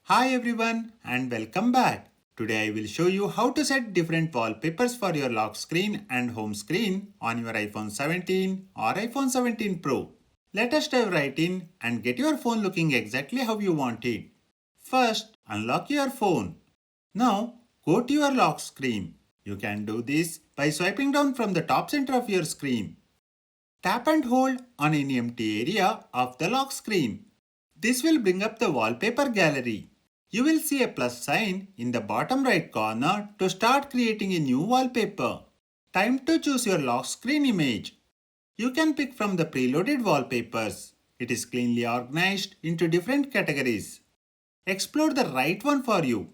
Hi everyone and welcome back. Today I will show you how to set different wallpapers for your lock screen and home screen on your iPhone 17 or iPhone 17 Pro. Let us dive right in and get your phone looking exactly how you want it. First, unlock your phone. Now, go to your lock screen. You can do this by swiping down from the top center of your screen. Tap and hold on any empty area of the lock screen. This will bring up the Wallpaper Gallery. You will see a plus sign in the bottom right corner to start creating a new wallpaper. Time to choose your lock screen image. You can pick from the preloaded wallpapers. It is cleanly organized into different categories. Explore the right one for you.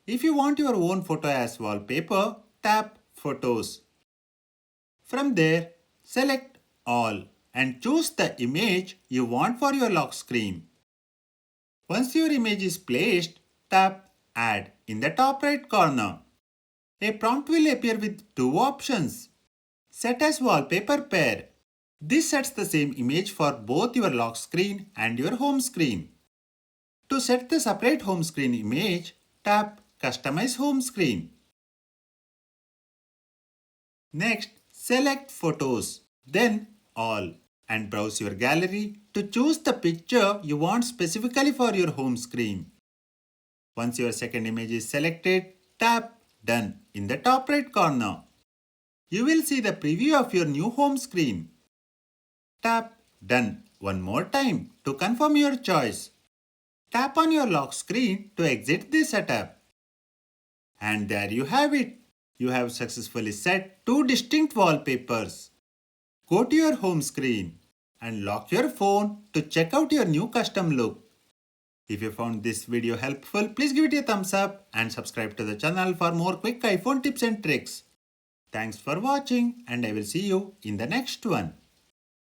If you want your own photo as wallpaper, tap Photos. From there, select All and choose the image you want for your lock screen. Once your image is placed, tap Add in the top right corner. A prompt will appear with two options. Set as wallpaper pair. This sets the same image for both your lock screen and your home screen. To set the separate home screen image, tap Customize Home Screen. Next, select Photos, then All, and browse your gallery to choose the picture you want specifically for your home screen. Once your second image is selected, tap Done in the top right corner. You will see the preview of your new home screen. Tap Done one more time to confirm your choice. Tap on your lock screen to exit the setup. And there you have it. You have successfully set two distinct wallpapers. Go to your home screen and lock your phone to check out your new custom look. If you found this video helpful, please give it a thumbs up and subscribe to the channel for more quick iPhone tips and tricks. Thanks for watching and I will see you in the next one.